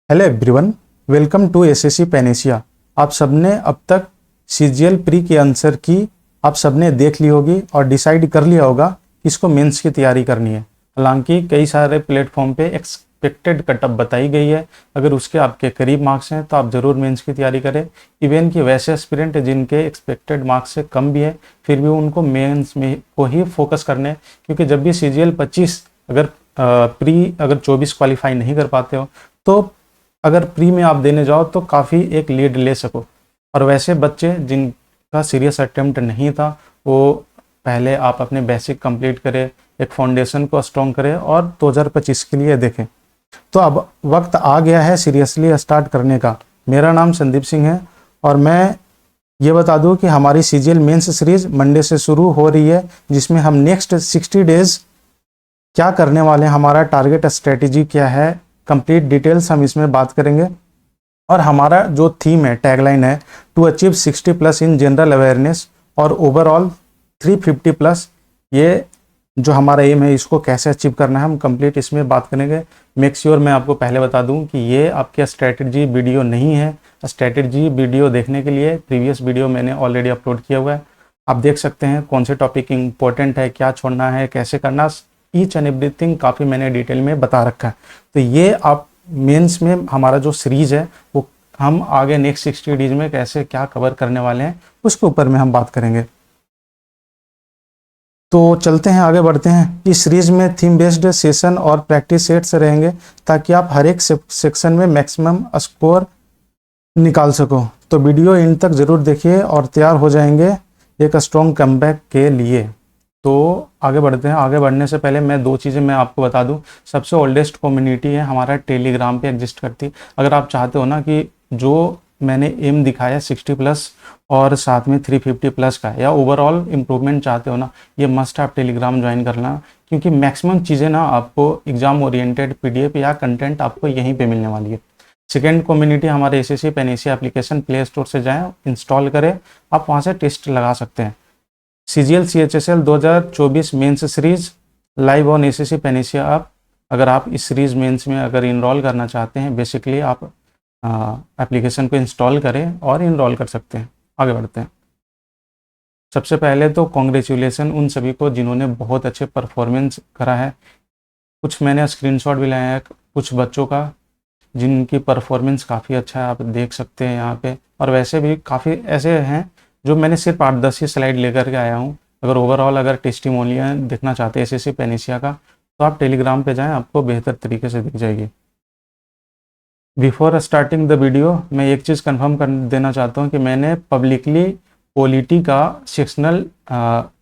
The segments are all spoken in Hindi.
Hello everyone, welcome to SSC Panacea. आप सबने अब तक सीजीएल प्री के आंसर की आप सबने देख ली होगी और डिसाइड कर लिया होगा कि इसको मेंस की तैयारी करनी है। हालांकि कई सारे प्लेटफॉर्म पे एक्सपेक्टेड कटअप बताई गई है, अगर उसके आपके करीब मार्क्स हैं तो आप ज़रूर मेंस की तैयारी करें। इवन कि वैसे एस्पिरेंट जिनके एक्सपेक्टेड मार्क्स से कम भी है फिर भी उनको मेंस में को ही फोकस करने, क्योंकि जब भी सीजीएल 25 अगर प्री अगर 24 क्वालिफाई नहीं कर पाते हो तो अगर प्री में आप देने जाओ तो काफ़ी एक लीड ले सको। और वैसे बच्चे जिनका सीरियस अटेम्प्ट नहीं था वो पहले आप अपने बेसिक कंप्लीट करें, एक फाउंडेशन को स्ट्रॉन्ग करें और 2025 के लिए देखें। तो अब वक्त आ गया है सीरियसली स्टार्ट करने का। मेरा नाम संदीप सिंह है और मैं ये बता दूं कि हमारी सीजीएल मेंस सीरीज मंडे से शुरू हो रही है, जिसमें हम नेक्स्ट 60 डेज क्या करने वाले हैं, हमारा टारगेट स्ट्रेटेजी क्या है, कंप्लीट डिटेल्स हम इसमें बात करेंगे। और हमारा जो थीम है, टैगलाइन है, to achieve 60 plus in general awareness और ओवरऑल 350 प्लस, ये जो हमारा एम है इसको कैसे अचीव करना है हम कंप्लीट इसमें बात करेंगे। मेक श्योर मैं आपको पहले बता दूं कि ये आपके स्ट्रेटेजी वीडियो नहीं है। स्ट्रेटेजी वीडियो देखने के लिए प्रीवियस वीडियो मैंने ऑलरेडी अपलोड किया हुआ है, आप देख सकते हैं कौन से टॉपिक इंपॉर्टेंट है, क्या छोड़ना है, कैसे करना, ईच एंड एवरीथिंग काफ़ी मैंने डिटेल में बता रखा है। तो ये आप मेंस में हमारा जो सीरीज है वो हम आगे नेक्स्ट 60 डेज में कैसे क्या कवर करने वाले हैं उसके ऊपर में हम बात करेंगे। तो चलते हैं, आगे बढ़ते हैं। इस सीरीज में थीम बेस्ड सेशन और प्रैक्टिस सेट्स रहेंगे ताकि आप हर एक सेक्शन में मैक्सिमम स्कोर निकाल सको। तो वीडियो इन तक ज़रूर देखिए और तैयार हो जाएंगे एक स्ट्रॉन्ग कमबैक के लिए। तो आगे बढ़ते हैं। आगे बढ़ने से पहले मैं दो चीज़ें मैं आपको बता दूं। सबसे ओल्डेस्ट कम्युनिटी है हमारा टेलीग्राम पे एग्जिस्ट करती। अगर आप चाहते हो ना कि जो मैंने एम दिखाया 60 प्लस और साथ में 350 प्लस का या ओवरऑल इम्प्रूवमेंट चाहते हो ना, ये मस्ट आप टेलीग्राम ज्वाइन करना, क्योंकि मैक्सिमम चीज़ें ना आपको एग्जाम ओरिएंटेड PDF या कंटेंट आपको यहीं पर मिलने वाली है। सेकेंड कम्युनिटी हमारे SSC Panacea application play store से जाएँ, इंस्टॉल करें, आप वहाँ से टेस्ट लगा सकते हैं। CGL CHSL 2024 mains series live on SSC Panacea app. अगर आप इस सीरीज मेंस में अगर इनरोल करना चाहते हैं, बेसिकली आप एप्लीकेशन को इंस्टॉल करें और इनरोल कर सकते हैं। आगे बढ़ते हैं। सबसे पहले तो कॉन्ग्रेचुलेसन उन सभी को जिन्होंने बहुत अच्छे परफॉर्मेंस करा है। कुछ मैंने स्क्रीनशॉट भी लाया है कुछ बच्चों का जिनकी परफॉर्मेंस काफ़ी अच्छा है, आप देख सकते हैं यहाँ पे। और वैसे भी काफ़ी ऐसे हैं जो मैंने सिर्फ 8-10 ही स्लाइड लेकर के आया हूँ। अगर ओवरऑल अगर टेस्टिमोनियल देखना चाहते हैं एसएससी पैनेशिया का तो आप टेलीग्राम पे जाएं, आपको बेहतर तरीके से दिख जाएगी। बिफोर स्टार्टिंग द वीडियो मैं एक चीज़ कंफर्म कर देना चाहता हूँ कि मैंने पब्लिकली पॉलिटी का सेक्शनल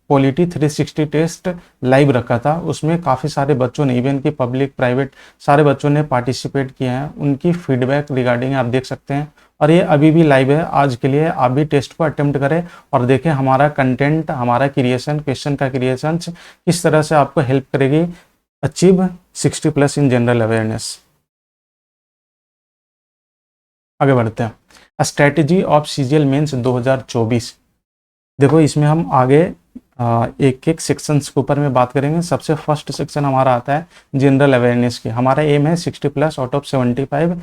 पॉलिटी 360 टेस्ट लाइव रखा था। उसमें काफ़ी सारे बच्चों ने, इवन कि पब्लिक प्राइवेट सारे बच्चों ने पार्टिसिपेट किए हैं। उनकी फीडबैक रिगार्डिंग आप देख सकते हैं और ये अभी भी लाइव है आज के लिए। आप भी टेस्ट को अटेम्प्ट करें और देखें हमारा कंटेंट, हमारा क्रिएशन, क्वेश्चन का क्रिएशन किस तरह से आपको हेल्प करेगी achieve 60 plus in general awareness. आगे बढ़ते हैं। Strategy of CGL mains 2024। देखो इसमें हम आगे एक एक सेक्शंस के ऊपर में बात करेंगे। सबसे फर्स्ट सेक्शन हमारा आता है जनरल अवेयरनेस की। हमारा एम है 60 प्लस आउट ऑफ 75।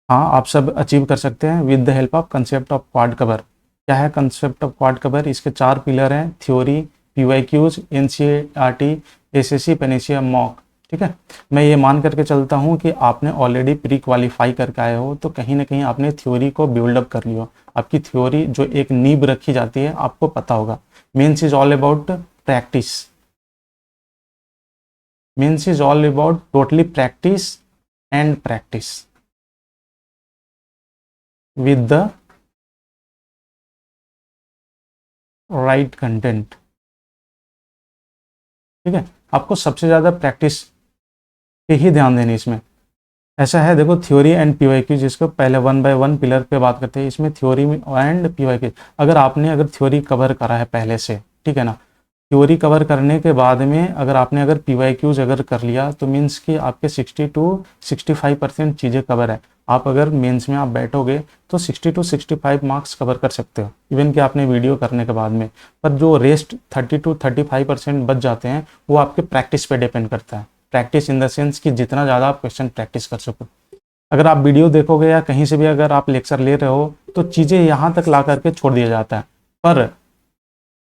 हाँ, आप सब अचीव कर सकते हैं with the help of concept of quad cover. क्या है कंसेप्ट ऑफ क्वाड कवर? इसके 4 पिलर हैं, theory, PYQs, NCERT, SSC Panacea mock. ठीक है, मैं ये मान करके चलता हूँ कि आपने ऑलरेडी प्री क्वालिफाई करके आए हो तो कहीं ना कहीं आपने थ्योरी को बिल्डअप कर लिया। आपकी थ्योरी जो एक नींव रखी जाती है आपको पता होगा। Mains is all about practice. Mains is all about totally practice and practice with the right content। ठीक है, आपको सबसे ज़्यादा प्रैक्टिस पे ही ध्यान देनी इसमें। ऐसा है, देखो थ्योरी एंड PYQ, जिसको पहले 1 बाय 1 पिलर पे बात करते हैं। इसमें थ्योरी एंड PYQ अगर थ्योरी कवर करा है पहले से, ठीक है ना, थ्योरी कवर करने के बाद में अगर आपने PYQs अगर कर लिया तो मीन्स कि आपके 60 to 65% चीज़ें कवर है। आप अगर मेंस में आप बैठोगे तो 60 to 65 मार्क्स कवर कर सकते हो, इवन कि आपने वीडियो करने के बाद में। पर जो रेस्ट 30 to 35% बच जाते हैं वो आपके प्रैक्टिस पे डिपेंड करता है। प्रैक्टिस इन द सेंस कि जितना ज़्यादा आप क्वेश्चन प्रैक्टिस कर सको। अगर आप वीडियो देखोगे या कहीं से भी अगर आप लेक्चर ले रहे हो तो चीज़ें यहाँ तक ला करके छोड़ दिया जाता है, पर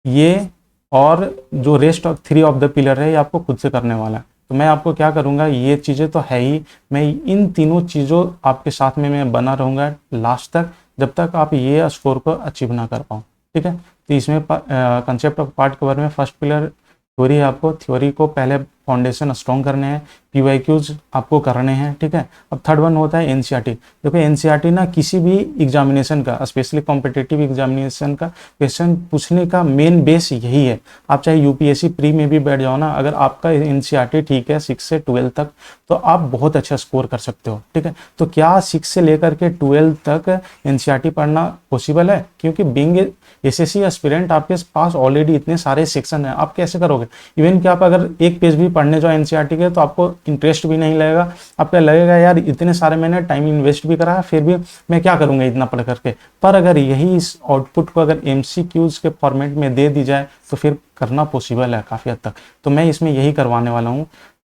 ये और जो rest of 3 of the pillar है ये आपको खुद से करने वाला है। तो मैं आपको क्या करूँगा, ये चीज़ें तो है ही, मैं इन तीनों चीज़ों आपके साथ में मैं बना रहूँगा लास्ट तक, जब तक आप ये स्कोर को अचीव ना कर पाओ। ठीक है, तो इसमें कंसेप्ट ऑफ पार्ट कवर में फर्स्ट पिलर थ्योरी है, आपको थ्योरी को पहले फाउंडेशन स्ट्रॉन्ग करने हैं, पीवाईक्यूज आपको करने हैं। ठीक है, अब थर्ड वन होता है एनसीईआरटी। देखो एनसीईआरटी ना किसी भी एग्जामिनेशन का, स्पेशली कॉम्पिटिटिव एग्जामिनेशन का क्वेश्चन पूछने का मेन बेस यही है। आप चाहे यूपीएससी प्री में भी बैठ जाओ ना, अगर आपका एनसीईआरटी ठीक है 6 से 12 तक, तो आप बहुत अच्छा स्कोर कर सकते हो। ठीक है, तो क्या 6 से लेकर के 12 तक एनसीईआरटी पढ़ना पॉसिबल है? क्योंकि बीइंग एसएससी एस्पिरेंट आपके पास ऑलरेडी इतने सारे सेक्शन हैं, आप कैसे करोगे? इवन कि आप अगर एक पेज भी पढ़ने जाओ एनसीईआरटी के तो आपको इंटरेस्ट भी नहीं लगेगा, आपको लगेगा यार इतने सारे मैंने टाइम इन्वेस्ट भी करा है, फिर भी मैं क्या करूंगा इतना पढ़ करके। पर अगर यही इस आउटपुट को अगर एमसीक्यूज के फॉर्मेट में दे दी जाए तो फिर करना पॉसिबल है काफ़ी हद तक। तो मैं इसमें यही करवाने वाला हूँ।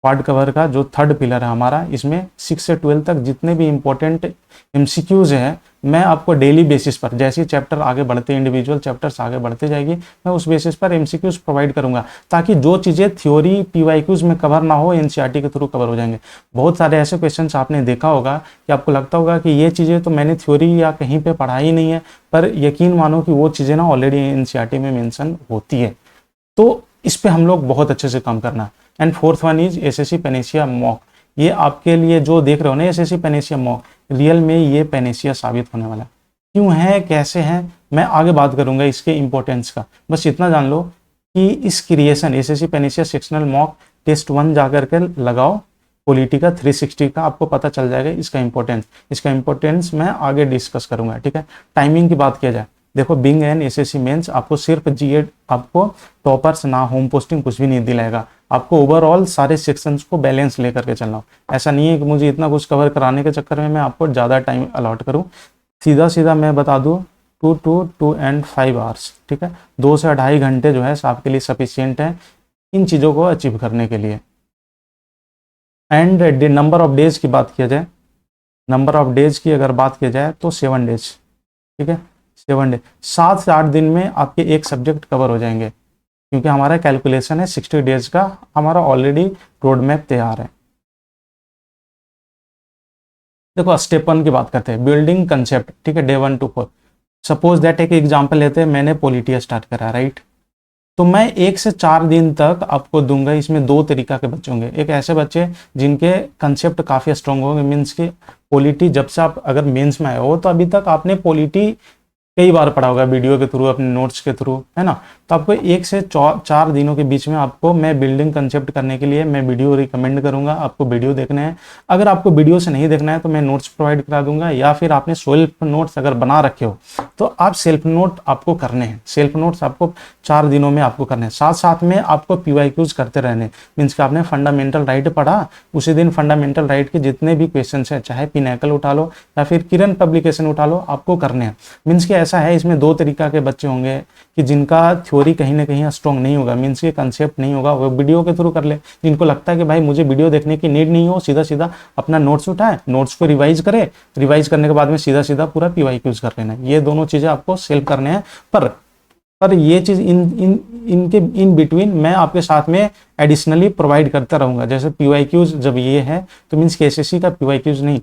पार्ट कवर का जो थर्ड पिलर है हमारा, इसमें 6 से 12 तक जितने भी इंपॉर्टेंट एमसीक्यूज हैं, मैं आपको डेली बेसिस पर, जैसे चैप्टर आगे बढ़ते, इंडिविजुअल चैप्टर्स आगे बढ़ते जाएगी, मैं उस बेसिस पर एमसीक्यूज प्रोवाइड करूंगा, ताकि जो चीज़ें थ्योरी पीवाईक्यूज में कवर ना हो एनसीईआरटी के थ्रू कवर हो जाएंगे। बहुत सारे ऐसे क्वेश्चंस आपने देखा होगा कि आपको लगता होगा कि ये चीज़ें तो मैंने थ्योरी या कहीं पर पढ़ाई नहीं है, पर यकीन मानो कि वो चीज़ें ना ऑलरेडी एनसीईआरटी में मेंशन होती है। तो इस पर हम लोग बहुत अच्छे से काम करना है। And fourth one is SSC Panacea mock. ये आपके लिए जो देख रहे हो ना एसएससी पेनेसिया मॉक, रियल में ये पेनेसिया साबित होने वाला है। क्यों है, कैसे है, मैं आगे बात करूंगा इसके इंपॉर्टेंस का। बस इतना जान लो कि इस creation SSC Panacea sectional mock test 1 जाकर के लगाओ, पॉलिटी का 360 का, आपको पता चल जाएगा इसका इंपॉर्टेंस मैं आगे डिस्कस करूंगा। ठीक है, टाइमिंग की बात किया जाए, देखो बिंग एंड एसएससी मेंस आपको सिर्फ जीएड, आपको टॉपर्स ना होम पोस्टिंग कुछ भी नहीं दिलाएगा, आपको ओवरऑल सारे सेक्शंस को बैलेंस लेकर के चलना हो। ऐसा नहीं है कि मुझे इतना कुछ कवर कराने के चक्कर में मैं आपको ज़्यादा टाइम अलॉट करूं। सीधा सीधा मैं बता दूं 2 and 5 आवर्स। ठीक है, 2 से 2.5 घंटे जो है आपके लिए सफिशियंट है इन चीज़ों को अचीव करने के लिए। एंड नंबर ऑफ डेज की बात किया जाए, नंबर ऑफ डेज की अगर बात की जाए तो 7 डेज। ठीक है, 7 डे, 7 से 8 दिन में आपके एक सब्जेक्ट कवर हो जाएंगे, क्योंकि हमारा कैलकुलेशन है 60 डेज का, हमारा ऑलरेडी रोड मैप तैयार है। देखो स्टेप 1 की बात करते हैं, बिल्डिंग कंसेप्ट। ठीक है, डे 1 to 4। सपोज दैट एक एग्जांपल लेते हैं, मैंने पॉलिटी स्टार्ट करा, राइट, तो मैं 1 से 4 दिन तक आपको दूंगा। इसमें 2 तरीका के बच्चे होंगे, एक ऐसे बच्चे जिनके कंसेप्ट काफ़ी स्ट्रॉन्ग होंगे, मीन्स के पॉलिटी जब से आप अगर मेंस में आए हो तो अभी तक आपने पॉलिटी कई बार पढ़ा होगा वीडियो के थ्रू, अपने नोट्स के थ्रू, है ना। तो आपको 1 से 4 दिनों के बीच में आपको मैं बिल्डिंग कंसेप्ट करने के लिए मैं वीडियो रिकमेंड करूंगा, आपको वीडियो देखना है। अगर आपको वीडियो से नहीं देखना है तो मैं नोट्स प्रोवाइड करा दूंगा, या फिर आपने सेल्फ नोट्स अगर बना रखे हो तो आप सेल्फ नोट आपको करने हैं। सेल्फ नोट्स आपको 4 दिनों में आपको करने हैं, साथ साथ में आपको पीवाईक्यूज करते रहने। मीन्स कि आपने फंडामेंटल राइट पढ़ा, उसी दिन फंडामेंटल राइट के जितने भी क्वेश्चन है, चाहे पिनैकल उठा लो या फिर किरण पब्लिकेशन उठा लो, आपको करने हैं। मीन्स कि ऐसा है, इसमें 2 तरीका के बच्चे होंगे कि जिनका थ्योरी कहीं ना कहीं स्ट्रॉन्ग नहीं होगा, मीन्स के कंसेप्ट नहीं होगा, वो वीडियो के थ्रू कर ले। जिनको लगता है कि भाई मुझे वीडियो देखने की नीड नहीं हो, सीधा सीधा अपना नोट्स उठाए, नोट्स को रिवाइज करे, रिवाइज करने के बाद में सीधा सीधा पूरा पीवाईक्यूज कर लेना है। ये दोनों चीजें आपको सेल्फ करने हैं। पर ये चीज इनके इन बिटवीन मैं आपके साथ में एडिशनली प्रोवाइड करता रहूंगा। जैसे पीवाईक्यूज जब ये है तो मीन्स के एसएससी का पीवाईक्यूज नहीं,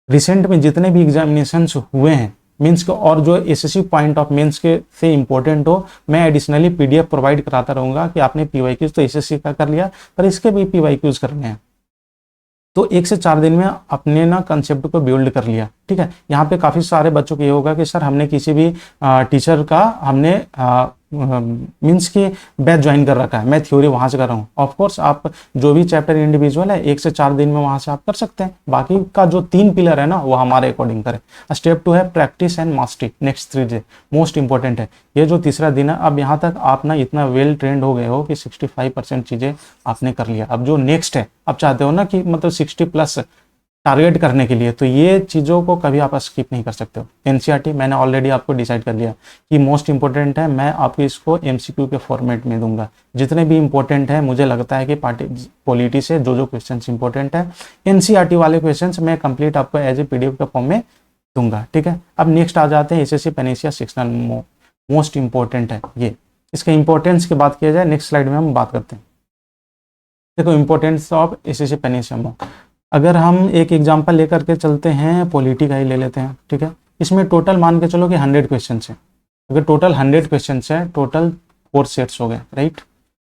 रिसेंट में जितने भी एग्जामिनेशन हुए हैं मीन्स को, और जो एसएससी पॉइंट ऑफ मेंस के से इंपॉर्टेंट हो, मैं एडिशनली पीडीएफ प्रोवाइड कराता रहूंगा कि आपने पीवाईक्यूज तो एसएससी का कर लिया, पर इसके भी पीवाईक्यूज करने हैं। तो 1 से 4 दिन में अपने ना कंसेप्ट को बिल्ड कर लिया। ठीक है, यहाँ पे काफ़ी सारे बच्चों को ये होगा कि सर हमने किसी भी टीचर का हमने मीन्स की बैच ज्वाइन कर रखा है, मैं थ्योरी वहाँ से कर रहा हूँ। ऑफकोर्स आप जो भी चैप्टर इंडिविजुअल है 1 से 4 दिन में वहाँ से आप कर सकते हैं, बाकी का जो 3 पिलर है ना वो हमारे अकॉर्डिंग करें। स्टेप 2 है practice and mastery, next 3 day most important है। ये जो तीसरा दिन है, अब यहाँ तक आप ना इतना वेल ट्रेंड हो गए हो कि 65% चीज़ें आपने कर लिया। अब जो नेक्स्ट है, आप चाहते हो ना कि मतलब 60+ टारगेट करने के लिए, तो ये चीज़ों को कभी आप स्किप नहीं कर सकते हो। एनसीईआरटी मैंने ऑलरेडी आपको डिसाइड कर लिया कि मोस्ट इंपॉर्टेंट है, मैं आपको इसको एमसीक्यू के फॉर्मेट में दूंगा। जितने भी इंपॉर्टेंट है, मुझे लगता है कि पॉलिटी से जो क्वेश्चन इंपॉर्टेंट है, एनसीईआरटी वाले क्वेश्चन मैं कंप्लीट आपको एज ए पीडीएफ के फॉर्म में दूंगा, ठीक है। अब नेक्स्ट आ जाते हैं SSC Panacea sectional most important है ये। इसके इंपॉर्टेंस की बात किया जाए, नेक्स्ट स्लाइड में हम बात करते हैं। देखो इंपॉर्टेंस ऑफ एसएससी पैनेसिया, अगर हम एक एग्जांपल लेकर के चलते हैं, पॉलिटी का ही ले लेते हैं, ठीक है। इसमें टोटल मान के चलो कि 100 क्वेश्चन है। अगर टोटल 100 क्वेश्चन है, टोटल 4 सेट्स हो गए, राइट।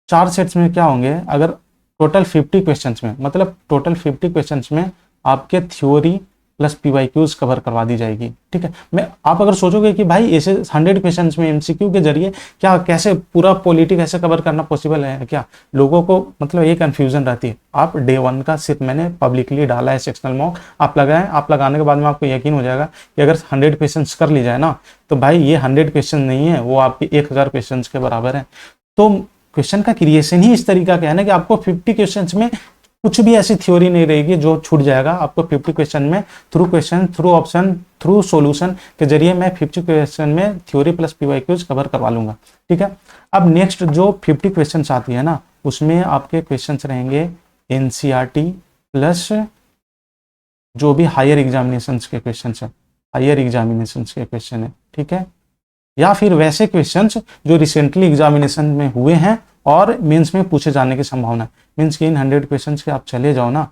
4 सेट्स में क्या होंगे, अगर टोटल 50 क्वेश्चन में, मतलब टोटल 50 क्वेश्चन में आपके थ्योरी प्लस पीवाईक्यूज कवर करवा दी जाएगी, ठीक है। मैं आप अगर सोचोगे कि भाई ऐसे 100 क्वेश्चंस में एमसीक्यू के जरिए क्या कैसे पूरा पॉलिटी कैसे कवर करना पॉसिबल है क्या, लोगों को मतलब ये कंफ्यूजन रहती है। आप डे 1 का सिर्फ मैंने पब्लिकली डाला है सेक्शनल मॉक, आप लगाएं, आप लगाने के बाद में आपको यकीन हो जाएगा कि अगर 100 क्वेश्चन कर ली जाए ना, तो भाई ये 100 क्वेश्चन नहीं है, वो आपके 1000 क्वेश्चन के बराबर है। तो क्वेश्चन का क्रिएशन ही इस तरीका का है ना कि आपको 50 क्वेश्चन में कुछ भी ऐसी थ्योरी नहीं रहेगी जो छूट जाएगा। आपको 50 क्वेश्चन में थ्रू ऑप्शन थ्रू सॉल्यूशन के जरिए मैं 50 क्वेश्चन में थ्योरी प्लस पीवाईक्यूज कवर करवा लूंगा, ठीक है। अब नेक्स्ट जो 50 क्वेश्चन आती है ना, उसमें आपके क्वेश्चन रहेंगे एनसीईआरटी प्लस जो भी हायर एग्जामिनेशन के क्वेश्चन है, हायर एग्जामिनेशन के क्वेश्चन है, ठीक है, या फिर वैसे क्वेश्चंस जो रिसेंटली एग्जामिनेशन में हुए हैं और मेंस में पूछे जाने की संभावना है। मीन्स कि इन 100 क्वेश्चंस के आप चले जाओ ना,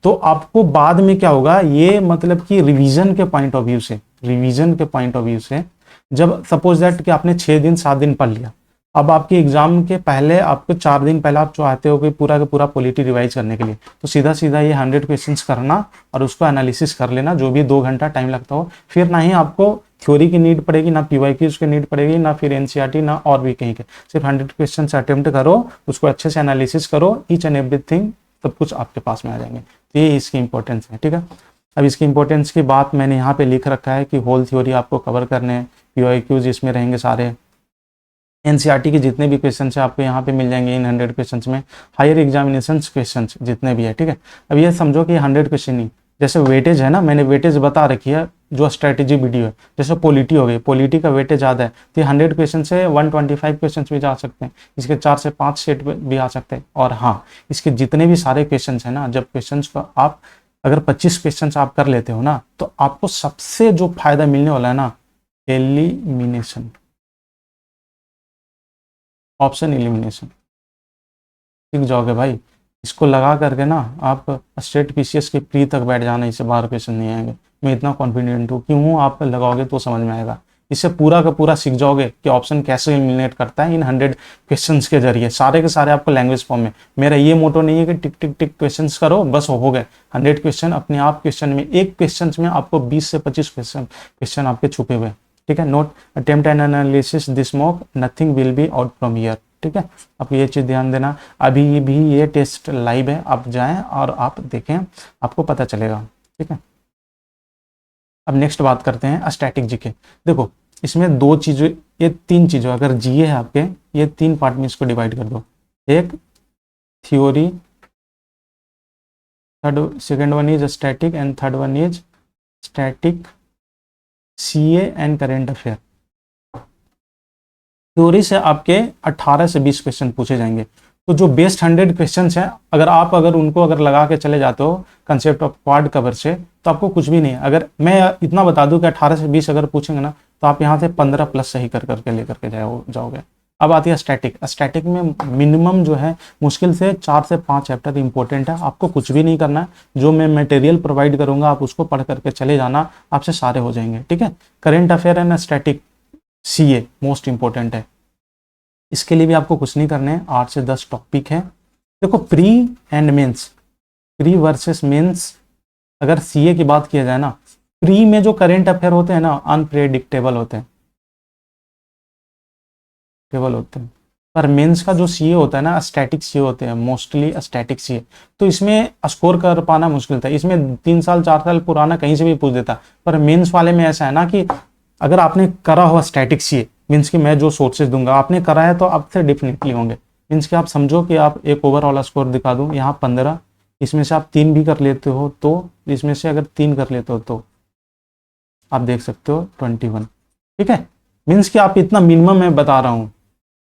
तो आपको बाद में क्या होगा, ये मतलब कि रिवीजन के पॉइंट ऑफ व्यू से जब सपोज दैट कि आपने 6 दिन 7 दिन पढ़ लिया, अब आपके एग्जाम के पहले आपको 4 दिन पहले आप चाहते हो कि पूरा का पूरा पॉलिटी रिवाइज करने के लिए, तो सीधा सीधा ये 100 क्वेश्चंस करना और उसको एनालिसिस कर लेना, जो भी 2 घंटा टाइम लगता हो। फिर ना ही आपको थ्योरी की नीड पड़ेगी, ना पीवाईक्यूज की नीड पड़ेगी, ना फिर एनसीईआरटी, ना और भी कहीं के। सिर्फ 100 क्वेश्चन अटेम्प्ट करो, उसको अच्छे से एनालिसिस करो, ईच एंड एवरीथिंग सब कुछ आपके पास में आ जाएंगे। तो ये इसकी इंपॉर्टेंस है, ठीक है। अब इसकी इंपॉर्टेंस की बात मैंने यहाँ पे लिख रखा है कि होल थ्योरी आपको कवर करने हैं, पीवाईक्यूज इसमें रहेंगे सारे, एनसीईआरटी के जितने भी क्वेश्चन है आपको यहाँ पे मिल जाएंगे इन 100 क्वेश्चन में, हायर एग्जामिनेशन क्वेश्चन जितने भी है, ठीक है। अब ये समझो कि 100 क्वेश्चन नहीं, जैसे वेटेज है ना, मैंने वेटेज बता रखी है जो स्ट्रेटेजी वीडियो है। जैसे पॉलिटी हो गई, पॉलिटी का वेटेज ज़्यादा है, तो 100 क्वेश्चन से 125 क्वेश्चन भी जा सकते हैं, इसके 4 से 5 सेट भी आ सकते हैं। और हाँ, इसके जितने भी सारे क्वेश्चन है ना, जब क्वेश्चन को आप अगर 25 क्वेश्चन आप कर लेते हो ना, तो आपको सबसे जो फायदा मिलने वाला है ना, एलिमिनेशन, ऑप्शन एलिमिनेशन सीख जाओगे भाई। इसको लगा करके ना आप स्टेट पीसीएस के प्री तक बैठ जाना, इससे बाहर क्वेश्चन नहीं आएंगे, मैं इतना कॉन्फिडेंट हूँ। क्यों, आप लगाओगे तो समझ में आएगा। इससे पूरा का पूरा सीख जाओगे कि ऑप्शन कैसे एलिमिनेट करता है इन 100 क्वेश्चंस के जरिए, सारे के सारे आपको लैंग्वेज फॉर्म में। मेरा ये मोटो नहीं है कि टिक टिक टिक क्वेश्चंस करो बस हो गए। 100 क्वेश्चन अपने आप, क्वेश्चन में एक क्वेश्चन में आपको 20 से 25 क्वेश्चन आपके छुपे हुए, ठीक है। Note attempt and analysis this mock, nothing will be out from here, ठीक है। अब ये चीज़ ध्यान देना, अभी भी ये टेस्ट लाइव है, आप जाएं और आप देखें, आपको पता चलेगा, ठीक है। अब नेक्स्ट बात करते हैं स्टैटिक जीके। देखो इसमें 2 चीज़ें, ये 3 चीज़ें, अगर जीए है आपके, ये 3 पार्ट में इसको डिवाइड कर दो। एक theory, second one is static and third one is static CA and current affair. Theory से आपके 18 से 20 क्वेश्चन पूछे जाएंगे। तो जो बेस्ट 100 क्वेश्चन हैं, अगर उनको लगा के चले जाते हो कंसेप्ट ऑफ क्वाड कवर से, तो आपको कुछ भी नहीं। अगर मैं इतना बता दूं कि 18 से 20 अगर पूछेंगे ना, तो आप यहाँ से 15 प्लस सही कर करके लेकर के जाओगे। अब आती है स्टैटिक। स्टैटिक में मिनिमम जो है मुश्किल से 4 से 5 चैप्टर इंपॉर्टेंट है, आपको कुछ भी नहीं करना है। जो मैं मटेरियल प्रोवाइड करूंगा आप उसको पढ़ करके चले जाना, आपसे सारे हो जाएंगे, ठीक है। Current affair and static CA most important है। इसके लिए भी आपको कुछ नहीं करना है, 8 से 10 टॉपिक है। देखो pre and mains, pre versus mains, अगर सीए की बात किया जाए ना, प्री में जो करेंट अफेयर होते हैं ना, अनप्रेडिक्टेबल होते हैं, पर मेंस का जो सीए होता है ना, स्टैटिक सीए होते हैं, मोस्टली स्टैटिक सीए। तो इसमें स्कोर कर पाना मुश्किल था, इसमें 3 साल 4 साल पुराना कहीं से भी पूछ देता। पर मेंस वाले में ऐसा है ना कि अगर आपने करा हुआ स्टैटिक सीए, मीन्स कि मैं जो सोर्सेज दूंगा आपने करा है तो आपसे डेफिनेटली होंगे। मीन्स कि आप समझो कि आप एक ओवरऑल स्कोर दिखा दूं, यहाँ 15, इसमें से आप 3 भी कर लेते हो तो, इसमें से अगर 3 कर लेते हो तो आप देख सकते हो 21। ठीक है, मीन्स कि आप इतना मिनिमम मैं बता रहा हूँ,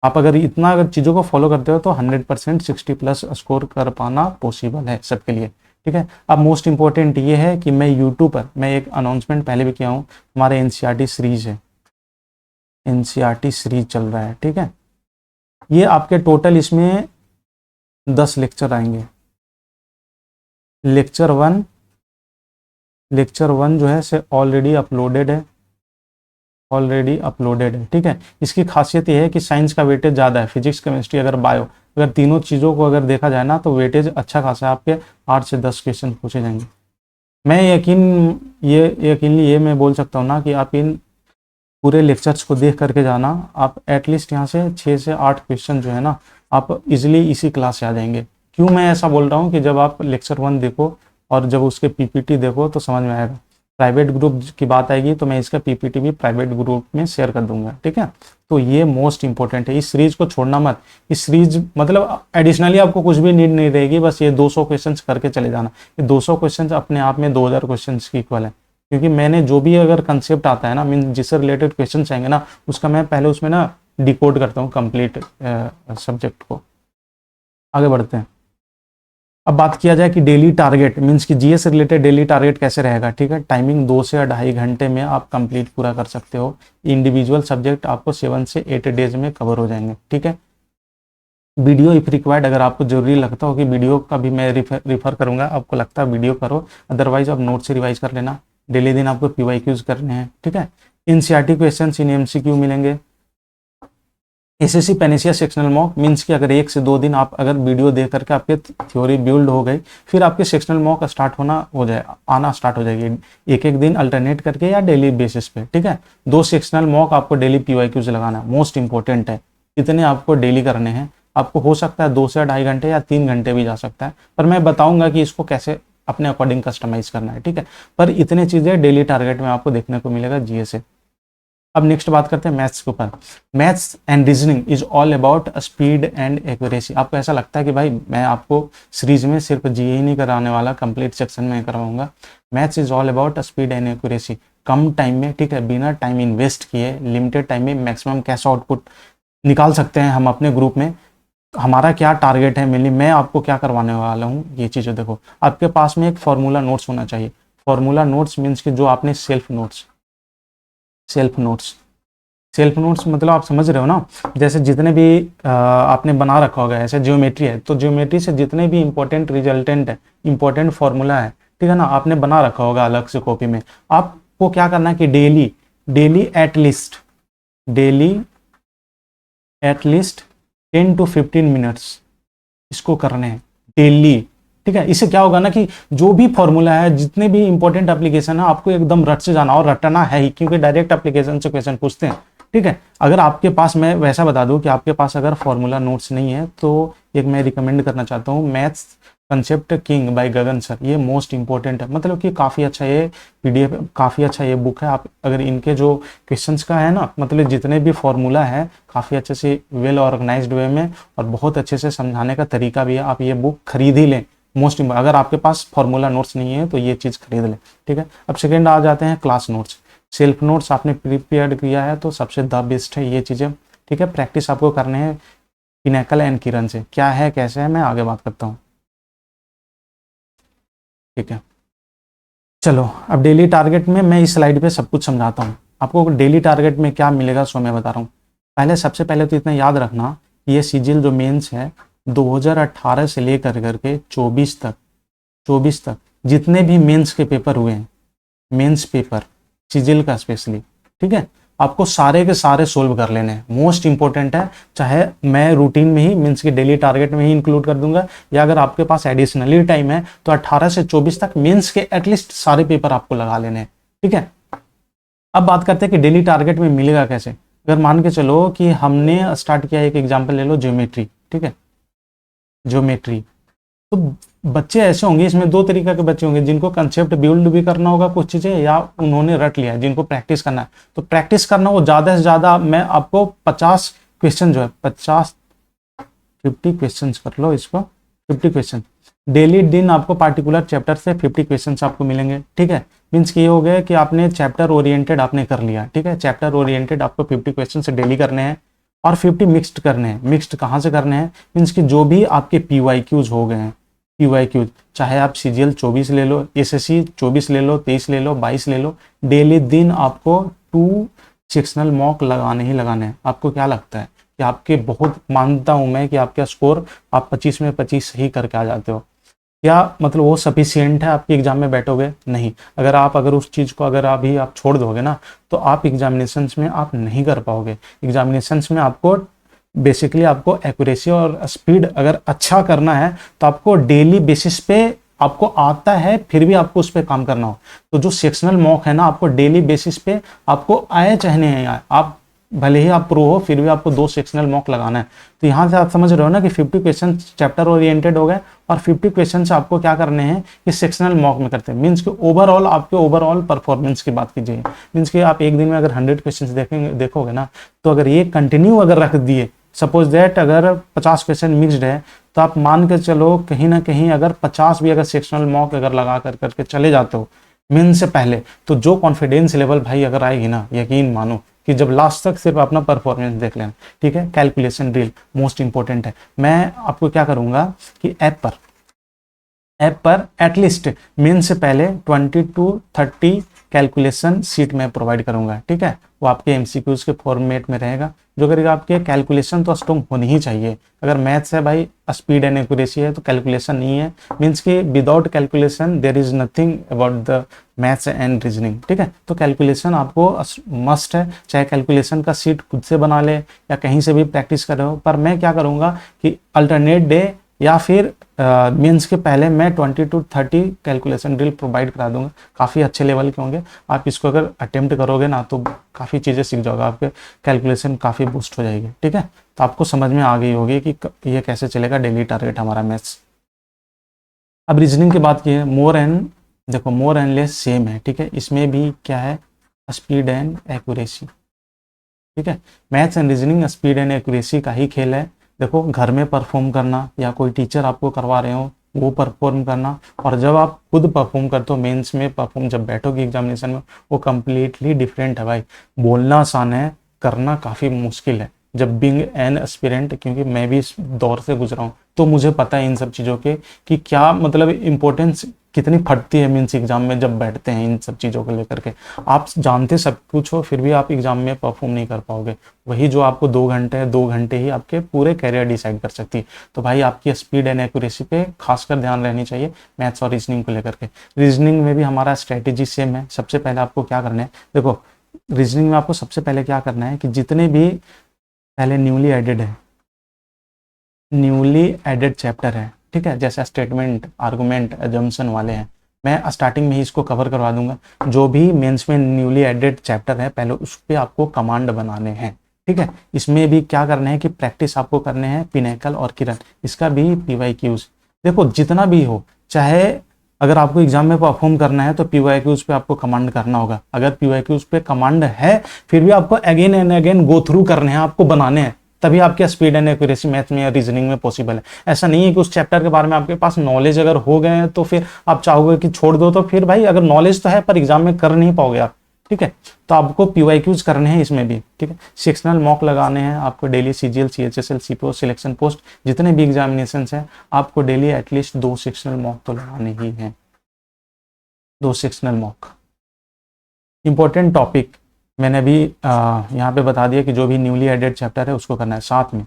आप अगर इतना अगर चीज़ों को फॉलो करते हो तो 100% 60+ स्कोर कर पाना पॉसिबल है सबके लिए। ठीक है, अब मोस्ट इंपॉर्टेंट ये है कि मैं यूट्यूब पर, मैं एक अनाउंसमेंट पहले भी किया हूँ, हमारे एनसीईआरटी सीरीज है, एनसीईआरटी सीरीज चल रहा है। ठीक है, ये आपके टोटल इसमें 10 लेक्चर आएंगे। लेक्चर वन जो है से ऑलरेडी अपलोडेड है, ठीक है। इसकी खासियत ये है कि साइंस का वेटेज ज़्यादा है, फिजिक्स केमिस्ट्री अगर बायो, अगर तीनों चीज़ों को अगर देखा जाए ना तो वेटेज अच्छा खासा है, आपके 8 से 10 क्वेश्चन पूछे जाएंगे। मैं यकीनली ये मैं बोल सकता हूँ ना कि आप इन पूरे लेक्चर्स को देख करके जाना, आप एटलीस्ट यहाँ से 6 से 8 क्वेश्चन जो है ना आप इजीली इसी क्लास से आ जाएंगे। क्यों मैं ऐसा बोल रहा हूँ कि जब आप लेक्चर 1 देखो और जब उसके पीपीटी देखो तो समझ में आएगा। प्राइवेट ग्रुप की बात आएगी तो मैं इसका पीपीटी भी प्राइवेट ग्रुप में शेयर कर दूंगा। ठीक है, तो ये मोस्ट इंपॉर्टेंट है, इस सीरीज को छोड़ना मत। इस सीरीज मतलब एडिशनली आपको कुछ भी नीड नहीं रहेगी, बस ये 200 क्वेश्चन करके चले जाना। ये 200 क्वेश्चन अपने आप में 2000 क्वेश्चन की इक्वल है, क्योंकि मैंने जो भी अगर कंसेप्ट आता है ना, मीन जिससे रिलेटेड क्वेश्चन आएंगे ना, उसका मैं पहले उसमें ना डिकोड करता हूँ कंप्लीट सब्जेक्ट को। आगे बढ़ते हैं। अब बात किया जाए कि डेली टारगेट, मीन्स कि जीएस से रिलेटेड डेली टारगेट कैसे रहेगा। ठीक है, टाइमिंग 2 से 2.5 घंटे में आप कंप्लीट पूरा कर सकते हो। इंडिविजुअल सब्जेक्ट आपको 7 से 8 डेज में कवर हो जाएंगे। ठीक है, वीडियो इफ रिक्वायर्ड, अगर आपको जरूरी लगता हो कि वीडियो का भी मैं रिफर करूंगा, आपको लगता है वीडियो करो, अदरवाइज आप नोट से रिवाइज कर लेना। डेली दिन आपको पीवाईक्यूज करने हैं। ठीक है, एनसीईआरटी क्वेश्चन इन एमसीक्यू मिलेंगे। SSC Panacea sectional mock, means कि अगर 1 से 2 दिन आप अगर वीडियो देख करके आपके थ्योरी बिल्ड हो गई, फिर आपके सेक्शनल मॉक आना स्टार्ट हो जाएगी, एक एक दिन अल्टरनेट करके या डेली बेसिस पे। ठीक है, 2 सेक्शनल मॉक आपको डेली पीवाईक्यूज लगाना है, मोस्ट इंपॉर्टेंट है। इतने आपको डेली करने हैं। आपको हो सकता है 2 से 2.5 घंटे या 3 घंटे भी जा सकता है, पर मैं बताऊंगा कि इसको कैसे अपने अकॉर्डिंग कस्टमाइज करना है। ठीक है, पर इतने चीजें डेली टारगेट में आपको देखने को मिलेगा जीएस से। अब नेक्स्ट बात करते हैं मैथ्स के ऊपर। Maths and reasoning is all about speed and accuracy. आपको ऐसा लगता है कि भाई मैं आपको सीरीज में सिर्फ जीए ही नहीं कराने वाला, कंप्लीट सेक्शन में करवाऊंगा। Maths is all about speed and accuracy, come time में, ठीक है, बिना टाइम इन्वेस्ट किए लिमिटेड टाइम में मैक्सिमम कैश आउटपुट निकाल सकते हैं हम अपने ग्रुप में। हमारा क्या टारगेट है, मेनली मैं आपको क्या करवाने वाला हूँ, ये चीज़ें देखो। आपके पास में एक फॉर्मूला नोट्स होना चाहिए। फॉर्मूला नोट्स मीन्स कि जो आपने सेल्फ नोट्स मतलब आप समझ रहे हो ना, जैसे जितने भी आपने बना रखा होगा, ऐसे ज्योमेट्री है तो ज्योमेट्री से जितने भी इंपॉर्टेंट रिजल्टेंट है, इंपॉर्टेंट फॉर्मूला है, ठीक है ना, आपने बना रखा होगा अलग से कॉपी में। आपको क्या करना है कि डेली एटलीस्ट 10 to 15 मिनट्स इसको करने हैं डेली। ठीक है, इससे क्या होगा ना कि जो भी फॉर्मूला है, जितने भी इंपॉर्टेंट एप्लीकेशन है, आपको एकदम रट से जाना, और रटना है ही, क्योंकि डायरेक्ट एप्लीकेशन से क्वेश्चन पूछते हैं। ठीक है, अगर आपके पास, मैं वैसा बता दूं कि आपके पास अगर फॉर्मूला नोट्स नहीं है तो एक मैं रिकमेंड करना चाहता हूँ, मैथ्स कंसेप्ट किंग बाय गगन सर। ये मोस्ट इंपॉर्टेंट है, मतलब कि काफ़ी अच्छा ये पीडीएफ, काफ़ी अच्छा ये बुक है। आप अगर इनके जो क्वेश्चंस का है ना, मतलब जितने भी फॉर्मूला है, काफ़ी अच्छे से वेल ऑर्गेनाइज्ड वे में और बहुत अच्छे से समझाने का तरीका भी है। आप ये बुक खरीद ही लें, मोस्ट इंपॉर्टेंट। अगर आपके पास फॉर्मूला नोट्स नहीं है तो ये चीज़ खरीद लें। ठीक है, अब सेकेंड आ जाते हैं क्लास नोट्स। सेल्फ नोट्स आपने प्रिपेयर किया है तो सबसे द बेस्ट है ये चीज़ें। ठीक है, प्रैक्टिस आपको करने हैं पिनाकल एंड किरण से। क्या है कैसे है मैं आगे बात करता हूँ। ठीक है, चलो अब डेली टारगेट में मैं इस स्लाइड पे सब कुछ समझाता हूँ आपको। डेली टारगेट में क्या मिलेगा सो मैं बता रहा हूँ। सबसे पहले तो इतना याद रखना, ये सीजीएल जो मेंस है 2018 से लेकर करके 24 तक जितने भी मेंस के पेपर हुए हैं, मेंस पेपर सीजीएल का स्पेशली, ठीक है, आपको सारे के सारे सोल्व कर लेने हैं। मोस्ट इंपॉर्टेंट है, चाहे मैं रूटीन में ही मीन्स की डेली टारगेट में ही इंक्लूड कर दूंगा, या अगर आपके पास एडिशनली टाइम है तो 18 से 24 तक मेंस के एटलीस्ट सारे पेपर आपको लगा लेने हैं। ठीक है, अब बात करते हैं कि डेली टारगेट में मिलेगा कैसे। अगर मान के चलो कि हमने स्टार्ट किया, एक एग्जाम्पल ले लो ज्योमेट्री। ठीक है, ज्योमेट्री तो बच्चे ऐसे होंगे, इसमें 2 तरीके के बच्चे होंगे, जिनको कंसेप्ट बिल्ड भी करना होगा कुछ चीजें, या उन्होंने रट लिया है, जिनको प्रैक्टिस करना है। तो प्रैक्टिस करना वो ज्यादा से ज्यादा, मैं आपको 50 क्वेश्चन जो है 50 50 क्वेश्चन कर लो इसको, 50 क्वेश्चन डेली दिन आपको पार्टिकुलर चैप्टर से 50 क्वेश्चंस आपको मिलेंगे, ठीक है। मीन्स कि ये हो गया कि आपने चैप्टर ओरिएंटेड आपने कर लिया, ठीक है। चैप्टर ओरिएंटेड आपको 50 क्वेश्चन से डेली करने हैं और 50 मिक्स्ड करने हैं। मिक्स्ड कहाँ से करने हैं? मीन्स कि जो भी आपके PYQs हो गए हैं, PYQs चाहे आप CGL 24 ले लो, SSC 24 ले लो, 23 ले लो, 22 ले लो, डेली दिन आपको 2 सेक्शनल मॉक लगाने ही लगाने हैं। आपको क्या लगता है कि आपके, बहुत मानता हूं मैं कि आपका स्कोर आप 25 में 25 सही करके आ जाते हो, क्या मतलब वो सफिशियंट है आपके एग्जाम में बैठोगे? नहीं। अगर उस चीज़ को अगर अभी आप छोड़ दोगे ना, तो आप एग्जामिनेशंस में आप नहीं कर पाओगे। एग्जामिनेशंस में आपको बेसिकली आपको एक्यूरेसी और स्पीड अगर अच्छा करना है तो आपको डेली बेसिस पे आपको आता है, फिर भी आपको उस पर काम करना हो। तो जो सेक्शनल मॉक है ना, आपको डेली बेसिस पे आपको आए चाहे नहीं आए, आप भले ही आप प्रो हो फिर भी आपको 2 सेक्शनल मॉक लगाना है। तो यहाँ से आप समझ रहे हो ना कि 50 क्वेश्चन चैप्टर ओरिएंटेड हो गए और 50 क्वेश्चन से आपको क्या करने हैं कि सेक्शनल मॉक में करते हैं। मीन्स कि ओवरऑल आपके ओवरऑल परफॉर्मेंस की बात कीजिए। मीन्स कि आप एक दिन में अगर 100 क्वेश्चन देखोगे ना, तो अगर ये कंटिन्यू अगर रख दिए, सपोज दैट अगर 50 क्वेश्चन मिक्सड है, तो आप मान के चलो कहीं ना कहीं अगर 50 भी अगर सेक्शनल मॉक अगर लगा करके चले जाते हो मेन से पहले, तो जो कॉन्फिडेंस लेवल भाई अगर आएगी ना, यकीन मानो कि जब लास्ट तक सिर्फ अपना परफॉर्मेंस देख लेना, ठीक है। कैलकुलेशन ड्रिल मोस्ट इंपॉर्टेंट है। मैं आपको क्या करूंगा कि ऐप पर एटलीस्ट मेन से पहले 20 to 30 कैलकुलेशन सीट में प्रोवाइड करूंगा, ठीक है। वो आपके MCQs के फॉर्मेट में रहेगा, जो करेगा आपके कैलकुलेशन तो स्ट्रॉन्ग होनी ही चाहिए। अगर मैथ्स है भाई, स्पीड एंड एक्यूरेसी है, तो कैलकुलेशन नहीं है। मीन्स कि without calculation there is nothing about the maths and reasoning, ठीक है। तो कैलकुलेशन आपको मस्ट है, चाहे कैलकुलेशन का सीट खुद से बना ले या कहीं से भी प्रैक्टिस कर रहे हो। पर मैं क्या करूँगा कि अल्टरनेट डे या फिर मेंस के पहले मैं 20 to 30 कैलकुलेशन ड्रिल प्रोवाइड करा दूंगा। काफ़ी अच्छे लेवल के होंगे। आप इसको अगर अटेम्प्ट करोगे ना, तो काफ़ी चीज़ें सीख जाओगे, आपके कैलकुलेशन काफ़ी बूस्ट हो जाएगी, ठीक है। तो आपको समझ में आ गई होगी कि ये कैसे चलेगा डेली टारगेट हमारा मैथ्स। अब रीजनिंग की बात की है, मोर एंड लेस सेम है, ठीक है। इसमें भी क्या है? स्पीड एंड एक्यूरेसी, ठीक है। Maths and reasoning speed and accuracy का ही खेल है। देखो, घर में परफॉर्म करना या कोई टीचर आपको करवा रहे हो वो परफॉर्म करना, और जब आप खुद परफॉर्म करते हो मेंस में परफॉर्म जब बैठोगे एग्जामिनेशन में, वो कम्प्लीटली डिफरेंट है भाई। बोलना आसान है, करना काफ़ी मुश्किल है। जब बिंग एन एस्पिरेंट, क्योंकि मैं भी इस दौर से गुजरा हूँ, तो मुझे पता है इन सब चीज़ों के कि क्या मतलब इम्पोर्टेंस कितनी फटती है मीन्स एग्जाम में जब बैठते हैं इन सब चीज़ों को लेकर के। आप जानते सब कुछ हो, फिर भी आप एग्जाम में परफॉर्म नहीं कर पाओगे। वही जो आपको 2 घंटे ही आपके पूरे कैरियर डिसाइड कर सकती है। तो भाई आपकी स्पीड एंड एक्यूरेसी पे खासकर ध्यान रहनी चाहिए मैथ्स और रीजनिंग को लेकर के। रीजनिंग में भी हमारा स्ट्रेटेजी सेम है। सबसे पहले आपको क्या करना है, देखो रीजनिंग में आपको सबसे पहले क्या करना है कि जितने भी पहले न्यूली एडेड चैप्टर है, ठीक है, जैसे स्टेटमेंट, आर्गुमेंट, एजम्पशन वाले हैं, मैं स्टार्टिंग में ही इसको कवर करवा दूंगा। जो भी मेंस में न्यूली एडेड चैप्टर है, पहले उस पर आपको कमांड बनाने हैं, ठीक है। इसमें भी क्या करना है कि प्रैक्टिस आपको करने हैं पिनेकल और किरण, इसका भी PYQs। देखो जितना भी हो, चाहे अगर आपको एग्जाम में परफॉर्म करना है तो PYQs पे आपको कमांड करना होगा। अगर PYQs पे कमांड है, फिर भी आपको again and again go through करने हैं, आपको बनाने हैं, तभी आपके स्पीड एंड एक्यूरेसी मैथ में या रीजनिंग में पॉसिबल है। ऐसा नहीं है कि उस चैप्टर के बारे में आपके पास नॉलेज अगर हो गए हैं तो फिर आप चाहोगे कि छोड़ दो, तो फिर भाई अगर नॉलेज तो है पर एग्जाम में कर नहीं पाओगे आप, ठीक है। तो आपको PYQs करने हैं इसमें भी, ठीक है। सेक्शनल मॉक लगाने हैं आपको daily, CGL, CHSL, CPO, selection post, जितने भी एग्जामिनेशन हैं आपको डेली एटलीस्ट 2 सेक्शनल मॉक तो लगाने ही हैं। 2 सेक्शनल मॉक। इंपॉर्टेंट टॉपिक मैंने भी यहाँ पे बता दिया कि जो भी न्यूली एडेड चैप्टर है उसको करना है। साथ में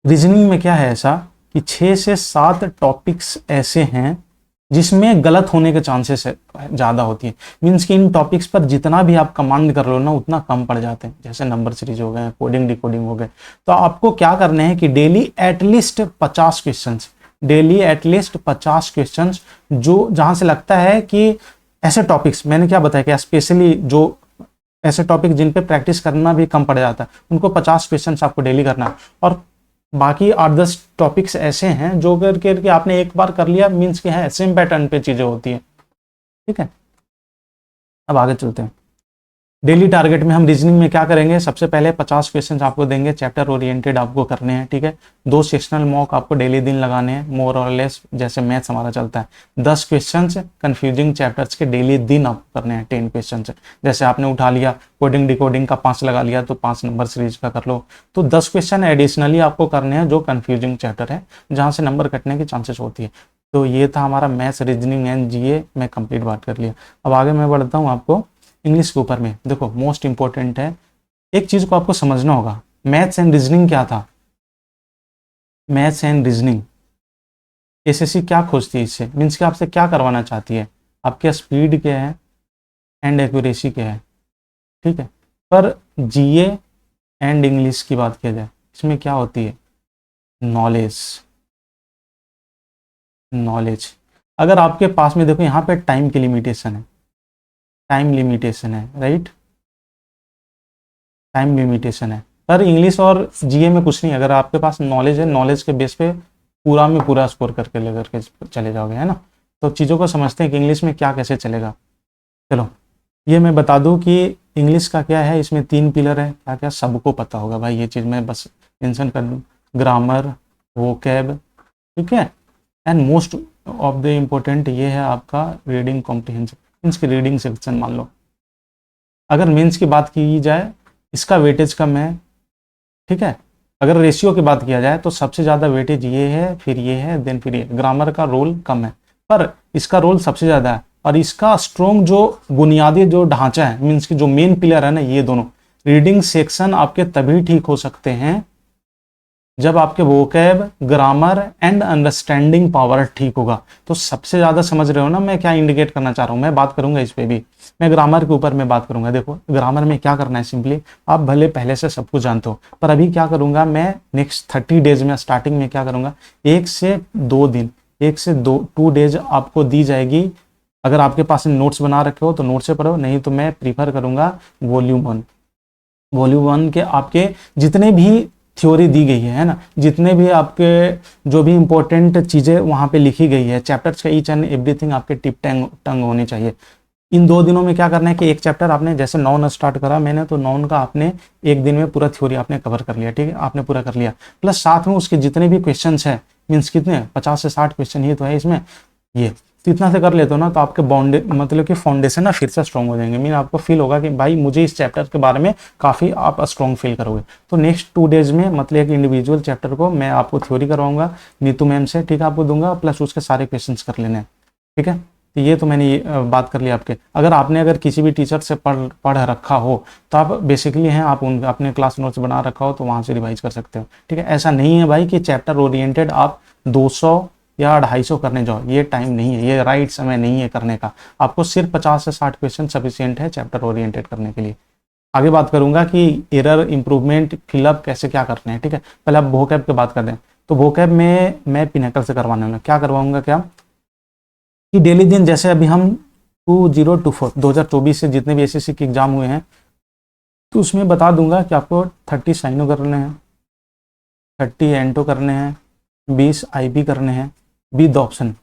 रीजनिंग में क्या है ऐसा कि 6 से 7 टॉपिक्स ऐसे हैं जिसमें गलत होने के चांसेस ज़्यादा होती है। मीन्स कि इन टॉपिक्स पर जितना भी आप कमांड कर लो ना, उतना कम पड़ जाते हैं। जैसे नंबर सीरीज हो गए, कोडिंग डिकोडिंग हो गए। तो आपको क्या करना है कि डेली एटलीस्ट 50 क्वेश्चंस, जो जहां से लगता है कि ऐसे टॉपिक्स, मैंने क्या बताया कि स्पेशली जो ऐसे टॉपिक जिन पे प्रैक्टिस करना भी कम पड़ जाता है, उनको 50 क्वेश्चंस आपको डेली करना है। और बाकी 8-10 टॉपिक्स ऐसे हैं जो करके आपने एक बार कर लिया, मीन्स कि है सेम पैटर्न पे चीजें होती है, ठीक है। अब आगे चलते हैं। डेली टारगेट में हम रीजनिंग में क्या करेंगे, सबसे पहले 50 क्वेश्चन आपको देंगे, चैप्टर ओरिएंटेड आपको करने हैं, ठीक है। 2 सेक्शनल मॉक आपको डेली दिन लगाने हैं, मोर और लेस, जैसे मैथ्स हमारा चलता है। 10 क्वेश्चन कंफ्यूजिंग चैप्टर्स के डेली दिन आपको करने हैं, 10 क्वेश्चन। जैसे आपने उठा लिया कोडिंग डिकोडिंग का 5 लगा लिया तो 5 नंबर सीरीज का कर लो, तो 10 क्वेश्चन एडिशनली आपको करने हैं जो कंफ्यूजिंग चैप्टर है, जहाँ से नंबर कटने की चांसेस होती है। तो ये था हमारा मैथ्स, रीजनिंग एंड जीए में कंप्लीट बात कर लिया। अब आगे मैं बढ़ता हूँ आपको इंग्लिश के ऊपर में। देखो मोस्ट इंपॉर्टेंट है, एक चीज को आपको समझना होगा, मैथ्स एंड रीजनिंग क्या था, मैथ्स एंड रीजनिंग एसएससी क्या खोजती है इससे, मीन्स कि आपसे क्या करवाना चाहती है, आपके स्पीड क्या है एंड एक्यूरेसी क्या है, ठीक है। पर जीए एंड इंग्लिश की बात किया जाए, इसमें क्या होती है, नॉलेज। नॉलेज अगर आपके पास में, देखो यहाँ पे टाइम की लिमिटेशन है, टाइम लिमिटेशन है, राइट, टाइम लिमिटेशन है। पर इंग्लिश और जीए में कुछ नहीं, अगर आपके पास नॉलेज है, नॉलेज के बेस पे पूरा में पूरा स्कोर करके लेकर के चले जाओगे, है ना। तो चीज़ों को समझते हैं कि इंग्लिश में क्या कैसे चलेगा। चलो ये मैं बता दूं कि इंग्लिश का क्या है, इसमें 3 पिलर है, क्या क्या सबको पता होगा भाई, ये चीज़ मैं बस मेंशन कर दूँ, ग्रामर, वोकैब, ठीक है, and most of the important ये है आपका रीडिंग कॉम्प्रिहेंशन, मीन्स की रीडिंग सेक्शन मान लो। अगर मेंस की बात की जाए इसका वेटेज कम है, ठीक है। अगर रेशियो की बात किया जाए तो सबसे ज़्यादा वेटेज ये है, फिर ये है, देन फिर ये। ग्रामर का रोल कम है पर इसका रोल सबसे ज़्यादा है, और इसका स्ट्रॉन्ग जो बुनियादी जो ढांचा है, मीन्स की जो मेन पिलर है ना, ये दोनों। रीडिंग सेक्शन आपके तभी ठीक हो सकते हैं जब आपके vocab, grammar and understanding power ठीक होगा। तो सबसे ज़्यादा समझ रहे हो ना मैं क्या इंडिकेट करना चाह रहा हूँ, मैं बात करूंगा इस पे भी, मैं ग्रामर के ऊपर मैं बात करूंगा। देखो ग्रामर में क्या करना है, सिंपली आप भले पहले से सब कुछ जानते हो, पर अभी क्या करूंगा मैं, नेक्स्ट 30 डेज में स्टार्टिंग में क्या करूंगा, 1 से 2 दिन, 1 से 2 डेज आपको दी जाएगी। अगर आपके पास नोट्स बना रखे हो तो नोट से पढ़ो, नहीं तो मैं प्रीफर करूंगा वॉल्यूम 1। वॉल्यूम 1 के आपके जितने भी थ्योरी दी गई है ना, जितने भी आपके जो भी इंपॉर्टेंट चीज़ें वहाँ पे लिखी गई है, चैप्टर्स का ईच एंड एवरीथिंग आपके टिप टंग होनी चाहिए। इन 2 दिनों में क्या करना है कि एक चैप्टर आपने, जैसे नॉन स्टार्ट करा मैंने, तो नॉन का आपने 1 दिन में पूरा थ्योरी आपने कवर कर लिया, ठीक है, आपने पूरा कर लिया। प्लस साथ में उसके जितने भी क्वेश्चन है, मीन्स कितने 50 से 60 क्वेश्चन ही तो है इसमें, ये तो इतना से कर लेते हो ना, तो आपके मतलब कि फाउंडेशन ना फिर से स्ट्रॉन्ग हो जाएंगे। मीन आपको फील होगा कि भाई मुझे इस चैप्टर के बारे में काफ़ी आप स्ट्रॉन्ग फील करोगे। तो नेक्स्ट 2 डेज में मतलब एक इंडिविजुअल चैप्टर को मैं आपको थ्योरी करवाऊंगा नीतू मैम से, ठीक है, आपको दूंगा, प्लस उसके सारे क्वेश्चन कर लेने हैं, ठीक है। तो ये तो मैंने बात कर ली आपके। अगर किसी भी टीचर से पढ़ रखा हो तो आप बेसिकली हैं, आप अपने क्लास नोट्स बना रखा हो तो वहाँ से रिवाइज कर सकते हो, ठीक है। ऐसा नहीं है भाई कि चैप्टर ओरिएंटेड आप 200 या 250 करने जाओ, ये टाइम नहीं है, ये राइट समय नहीं है करने का। आपको सिर्फ 50 से 60 क्वेश्चन सफिशिएंट है चैप्टर ओरिएंटेड करने के लिए। आगे बात करूंगा कि एरर इंप्रूवमेंट फिलअप कैसे क्या करने हैं, ठीक है। पहले आप वोकैब की बात कर दें, तो वोकैब में मैं पिनेकल से करवाने वाला, क्या करवाऊंगा, क्या कि डेली दिन, जैसे अभी हम 2024 से जितने भी एसएससी के एग्जाम हुए हैं, तो उसमें बता दूंगा कि आपको 30 साइनो करने हैं, 30 एंटो करने हैं, 20 आईपी करने हैं, विद ऑप्शन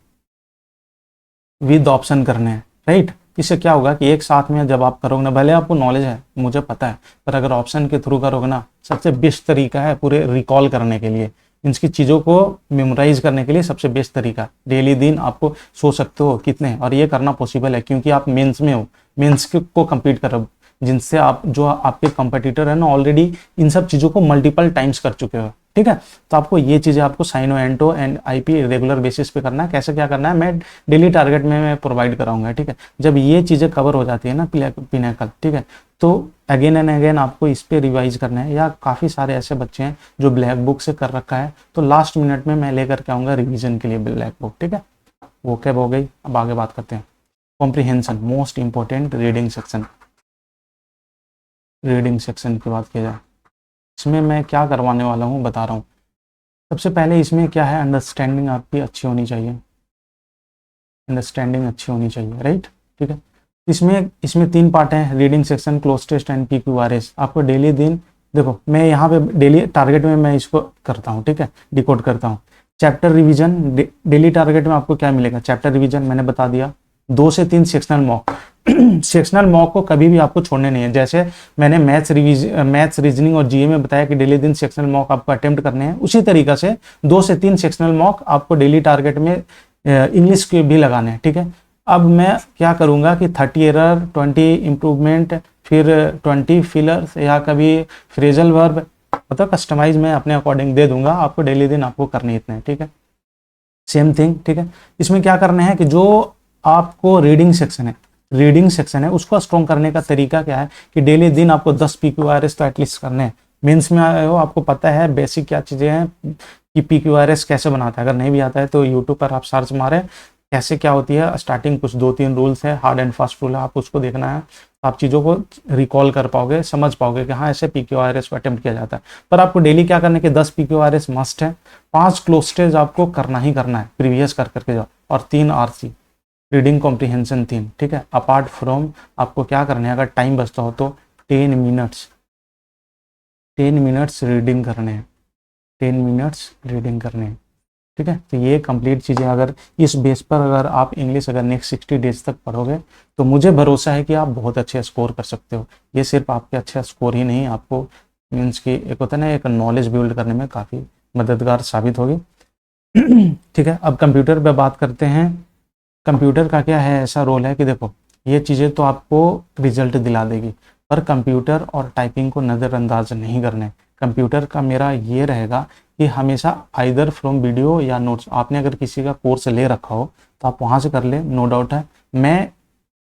करने हैं, राइट। इससे क्या होगा कि एक साथ में जब आप करोगे ना, भले आपको नॉलेज है मुझे पता है, पर अगर ऑप्शन के थ्रू करोगे ना, सबसे बेस्ट तरीका है पूरे रिकॉल करने के लिए, इनकी चीज़ों को मेमोराइज करने के लिए सबसे बेस्ट तरीका। डेली दिन आपको सोच सकते हो कितने, और ये करना पॉसिबल है क्योंकि आप मेंस में हो, मेंस को कंप्लीट कर रहे हो, जिनसे आप जो आपके कंपटीटर है ना ऑलरेडी इन सब चीज़ों को मल्टीपल टाइम्स कर चुके हो, ठीक है। तो आपको ये चीज़ें आपको साइनो एंटो एंड आईपी रेगुलर बेसिस पे करना है। कैसे क्या करना है मैं डेली टारगेट में मैं प्रोवाइड कराऊंगा, ठीक है। जब ये चीज़ें कवर हो जाती है ना पिनेकल, ठीक है, तो अगेन एंड अगेन आपको इस पे रिवाइज करना है। या काफ़ी सारे ऐसे बच्चे हैं जो ब्लैक बुक से कर रखा है, तो लास्ट मिनट में मैं लेकर के आऊँगा रिविजन के लिए ब्लैक बुक, ठीक है। वो कैब हो गई। अब आगे बात करते हैं comprehension, most important reading section. Reading section की बात की जाए, इसमें मैं क्या करवाने वाला हूँ बता रहा हूँ। सबसे पहले इसमें क्या है, अंडरस्टैंडिंग आपकी अच्छी होनी चाहिए, अंडरस्टैंडिंग अच्छी होनी चाहिए, राइट, ठीक है। इसमें 3 पार्ट हैं, reading section, cloze test and PQRS। आपको डेली दिन, देखो मैं यहाँ पे डेली टारगेट में मैं इसको करता हूँ, ठीक है, डिकोड करता हूँ। चैप्टर रिवीजन, डेली टारगेट में आपको क्या मिलेगा, चैप्टर रिवीजन मैंने बता दिया, 2 से 3 सेक्शनल मॉक सेक्शनल मॉक को कभी भी आपको छोड़ने नहीं है। जैसे मैंने मैथ्स रीजनिंग और जीए में बताया कि डेली दिन सेक्शनल मॉक आपको अटेम्प्ट करने हैं, उसी तरीका से 2 से 3 सेक्शनल मॉक आपको डेली टारगेट में इंग्लिश के भी लगाने हैं, ठीक है। अब मैं क्या करूंगा कि 30 एरर, 20 इम्प्रूवमेंट, फिर 20 फिलर्स या कभी फ्रेजल वर्ब, मतलब कस्टमाइज मैं अपने अकॉर्डिंग दे दूंगा आपको। डेली दिन आपको करने इतने हैं, ठीक है। सेम थिंग, ठीक है। इसमें क्या करना है कि जो आपको रीडिंग सेक्शन है उसको स्ट्रॉन्ग करने का तरीका क्या है कि डेली दिन आपको 10 PQRS तो एटलीस्ट करने हैं। मेंस में आए हो, आपको पता है बेसिक क्या चीज़ें हैं कि PQRS कैसे बनाता है। अगर नहीं भी आता है तो यूट्यूब पर आप सर्च मारें कैसे क्या होती है। स्टार्टिंग कुछ 2-3 रूल्स है, हार्ड एंड फास्ट रूल है, आप उसको देखना है। आप चीज़ों को रिकॉल कर पाओगे, समझ पाओगे कि हाँ ऐसे PQRS को अटेम्प्ट किया जाता है। पर आपको डेली क्या करने के 10 PQRS मस्ट है, 5 क्लोस्टेज आपको करना ही करना है, प्रीवियस कर करके जाओ, और 3 RC रीडिंग कॉम्प्रिहेंशन 3, ठीक है। अपार्ट फ्रॉम आपको क्या करना है, अगर टाइम बचता हो तो 10 मिनट्स रीडिंग करने हैं, 10 मिनट्स रीडिंग करने हैं, ठीक है। तो ये कंप्लीट चीज़ें अगर इस बेस पर अगर आप इंग्लिश अगर नेक्स्ट 60 डेज तक पढ़ोगे तो मुझे भरोसा है कि आप बहुत अच्छे स्कोर कर सकते हो। ये सिर्फ आपके अच्छे स्कोर ही नहीं, आपको मीन्स कि एक होता है ना, एक नॉलेज बिल्ड करने में काफ़ी मददगार साबित होगी। ठीक है, अब कंप्यूटर पे बात करते हैं। कंप्यूटर का क्या है, ऐसा रोल है कि देखो ये चीज़ें तो आपको रिजल्ट दिला देगी, पर कंप्यूटर और टाइपिंग को नज़रअंदाज नहीं करना है। कंप्यूटर का मेरा ये रहेगा कि हमेशा आइदर फ्रॉम वीडियो या नोट्स, आपने अगर किसी का कोर्स ले रखा हो तो आप वहाँ से कर ले, नो डाउट है। मैं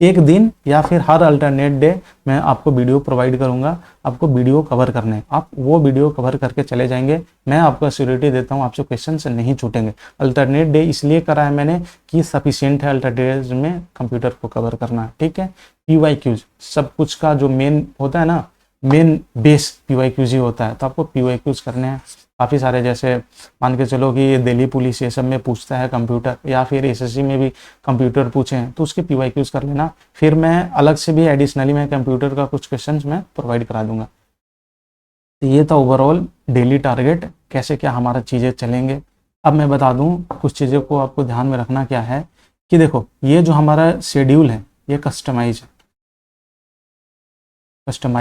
एक दिन या फिर हर अल्टरनेट डे मैं आपको वीडियो प्रोवाइड करूंगा, आपको वीडियो कवर करने हैं, आप वो वीडियो कवर करके चले जाएंगे। मैं आपको श्योरिटी देता हूँ आपसे क्वेश्चन से नहीं छूटेंगे। अल्टरनेट डे इसलिए करा है मैंने कि सफिशिएंट है अल्टरनेट में कंप्यूटर को कवर करना, ठीक है। PYQs सब कुछ का जो मेन होता है ना, मेन बेस PYQs ही होता है, तो आपको PYQs करने हैं काफ़ी सारे। जैसे मान के चलो कि दिल्ली पुलिस ये सब में पूछता है कंप्यूटर, या फिर SSC में भी कंप्यूटर पूछें तो उसके PYQs कर लेना। फिर मैं अलग से भी एडिशनली मैं कंप्यूटर का कुछ क्वेश्चंस मैं प्रोवाइड करा दूंगा। तो ये था ओवरऑल डेली टारगेट, कैसे क्या हमारा चीज़ें चलेंगे। अब मैं बता दूं कुछ चीज़ों को आपको ध्यान में रखना क्या है कि देखो ये जो हमारा शेड्यूल है ये कस्टमाइज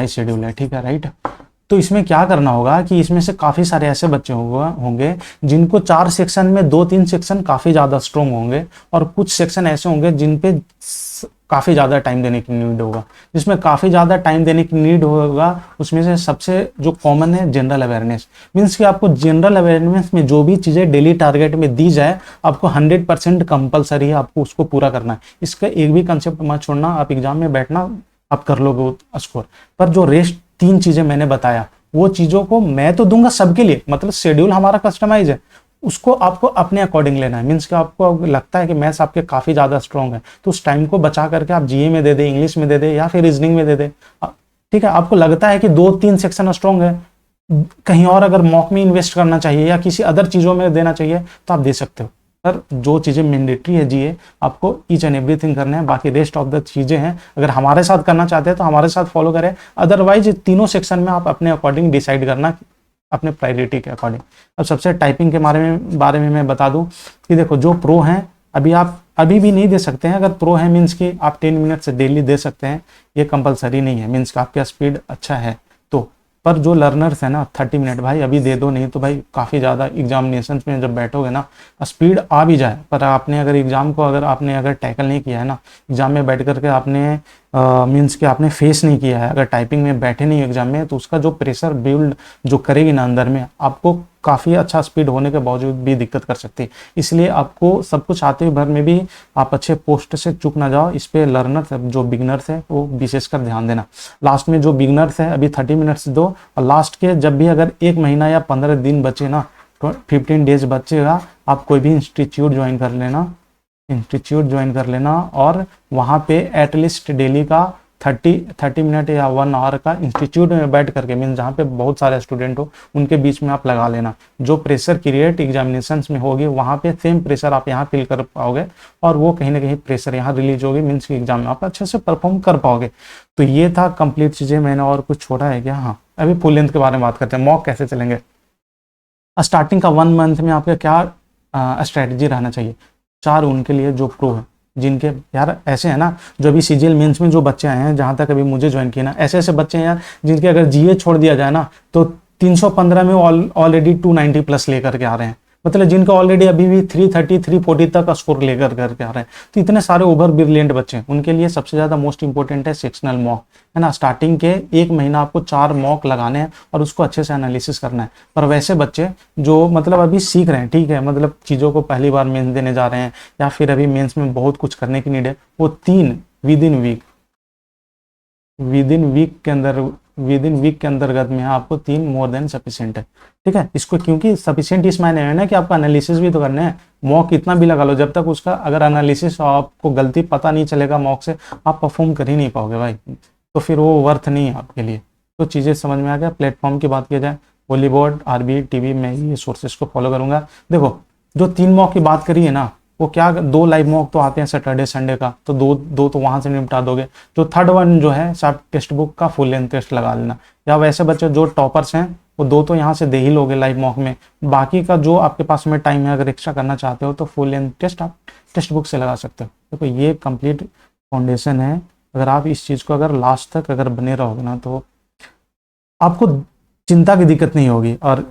शेड्यूल है, ठीक है, राइट। तो इसमें क्या करना होगा कि इसमें से काफ़ी सारे ऐसे बच्चे होंगे जिनको 4 सेक्शन में 2-3 सेक्शन काफ़ी ज़्यादा स्ट्रॉन्ग होंगे, और कुछ सेक्शन ऐसे होंगे जिन पे काफ़ी ज़्यादा टाइम देने की नीड होगा। जिसमें काफ़ी ज़्यादा टाइम देने की नीड होगा उसमें से सबसे जो कॉमन है जनरल अवेयरनेस। मीन्स कि आपको जनरल अवेयरनेस में जो भी चीज़ें डेली टारगेट में दी जाए आपको 100% कंपलसरी है, आपको उसको पूरा करना है। इसका एक भी कंसेप्ट मत छोड़ना, आप एग्जाम में बैठना आप कर लोगे स्कोर। पर जो रेस्ट 3 चीजें मैंने बताया वो चीजों को मैं तो दूंगा सबके लिए, मतलब शेड्यूल हमारा कस्टमाइज है, उसको आपको अपने अकॉर्डिंग लेना है। मीन्स कि आपको लगता है कि मैथ्स आपके काफी ज्यादा स्ट्रॉन्ग है तो उस टाइम को बचा करके आप जीए में दे दे, इंग्लिश में दे दे, या फिर रीजनिंग में दे दे, ठीक है। आपको लगता है कि 2-3 सेक्शन स्ट्रॉन्ग है, कहीं और अगर मॉक में इन्वेस्ट करना चाहिए या किसी अदर चीजों में देना चाहिए तो आप दे सकते हो। पर जो चीज़ें मैंडेटरी है जीए आपको ईच एंड एवरीथिंग करना है। बाकी रेस्ट ऑफ द चीज़ें हैं अगर हमारे साथ करना चाहते हैं तो हमारे साथ फॉलो करें, अदरवाइज तीनों सेक्शन में आप अपने अकॉर्डिंग डिसाइड करना, अपने प्रायोरिटी के अकॉर्डिंग। अब सबसे टाइपिंग के बारे में मैं बता दूं कि देखो जो प्रो हैं अभी आप अभी भी नहीं दे सकते हैं। अगर प्रो है मीन्स कि आप 10 मिनट से डेली दे सकते हैं, ये कंपलसरी नहीं है। मीन्स कि आपका स्पीड अच्छा है तो, पर जो लर्नर्स है ना 30 मिनट भाई अभी दे दो, नहीं तो भाई काफ़ी ज़्यादा एग्जामिनेशन में जब बैठोगे ना स्पीड आ भी जाए, पर आपने अगर एग्ज़ाम को अगर टैकल नहीं किया है ना, एग्ज़ाम में बैठ करके आपने मीन्स कि आपने फेस नहीं किया है, अगर टाइपिंग में बैठे नहीं एग्जाम में, तो उसका जो प्रेशर बिल्ड जो करेगी ना अंदर में, आपको काफ़ी अच्छा स्पीड होने के बावजूद भी दिक्कत कर सकती है। इसलिए आपको सब कुछ आते हुए भर में भी आप अच्छे पोस्ट से चूक ना जाओ। इस पे लर्नर्स जो बिगनर्स है वो विशेषकर ध्यान देना। लास्ट में जो बिगनर्स है अभी 30 मिनट्स दो, और लास्ट के जब भी अगर 1 महीना या 15 दिन बचे ना, 15 डेज बचेगा, आप कोई भी इंस्टीट्यूट ज्वाइन कर लेना और वहाँ पे एटलीस्ट डेली का 30 मिनट या 1 आवर का इंस्टीट्यूट में बैठ करके, मीन्स जहाँ पे बहुत सारे स्टूडेंट हो उनके बीच में आप लगा लेना। जो प्रेशर क्रिएट एग्जामिनेशंस में होगी वहाँ पे सेम प्रेशर आप यहाँ फील कर पाओगे, और वो कहीं ना कहीं प्रेशर यहाँ रिलीज होगी, मीन्स कि एग्जाम में आप अच्छे से परफॉर्म कर पाओगे। तो ये था कंप्लीट चीज़ें। मैंने और कुछ छोड़ा है क्या? हाँ, अभी फुल लेंथ के बारे में बात करते हैं। मॉक कैसे चलेंगे? स्टार्टिंग का 1 मंथ में आपका क्या स्ट्रैटेजी रहना चाहिए? 4 उनके लिए जो प्रो है, जिनके यार ऐसे है ना, जो अभी सीजीएल मेंस में जो बच्चे आए हैं, जहाँ तक अभी मुझे ज्वाइन किया ना, ऐसे ऐसे बच्चे हैं यार जिनके अगर जीए छोड़ दिया जाए ना तो 315 में ऑलरेडी 290 प्लस लेकर के आ रहे हैं। मतलब जिनका ऑलरेडी अभी भी 330 340 तक का स्कोर लेकर करके आ रहे हैं। तो इतने सारे ओवर ब्रिलियंट बच्चे हैं, उनके लिए सबसे ज़्यादा मोस्ट इंपॉर्टेंट है सेक्शनल मॉक, है ना। स्टार्टिंग के 1 महीना आपको 4 मॉक लगाने हैं और उसको अच्छे से एनालिसिस करना है। पर वैसे बच्चे जो मतलब अभी सीख रहे हैं, ठीक है, मतलब चीज़ों को पहली बार मेंस देने जा रहे हैं या फिर अभी मेंस में बहुत कुछ करने की नीड है, वो 3 विद इन वीक के अंतर्गत में आपको 3 मोर देन सफिशिएंट है, ठीक है। इसको क्योंकि सफिशिएंट इस मायने में ना कि आपको एनालिसिस भी तो करना है। मॉक कितना भी लगा लो, जब तक उसका अगर एनालिसिस आपको गलती पता नहीं चलेगा मॉक से, आप परफॉर्म कर ही नहीं पाओगे भाई, तो फिर वो वर्थ नहीं है आपके लिए। तो चीज़ें समझ में आ गया। प्लेटफॉर्म की बात किया जाए, बॉलीवुड, आरबी टीवी, मैं ये सोर्सेस को फॉलो करूंगा। देखो जो 3 मॉक की बात करी है ना, वो क्या 2 लाइव मॉक तो आते हैं सैटरडे संडे का, तो दो तो वहां से निपटा दोगे। जो थर्ड वन जो है सब टेक्स्ट बुक का फुल लेंथ टेस्ट लगा लेना, या वैसे बच्चे जो टॉपर्स हैं वो 2 तो यहाँ से दे ही लोगे लाइव मॉक में। बाकी का जो आपके पास में टाइम है, अगर एक्स्ट्रा करना चाहते हो तो फुल लेंथ टेस्ट आप टेक्स्ट बुक से लगा सकते हो। देखो ये कंप्लीट फाउंडेशन है। अगर आप इस चीज़ को अगर लास्ट तक अगर बने रहोगे ना, तो आपको चिंता की दिक्कत नहीं होगी। और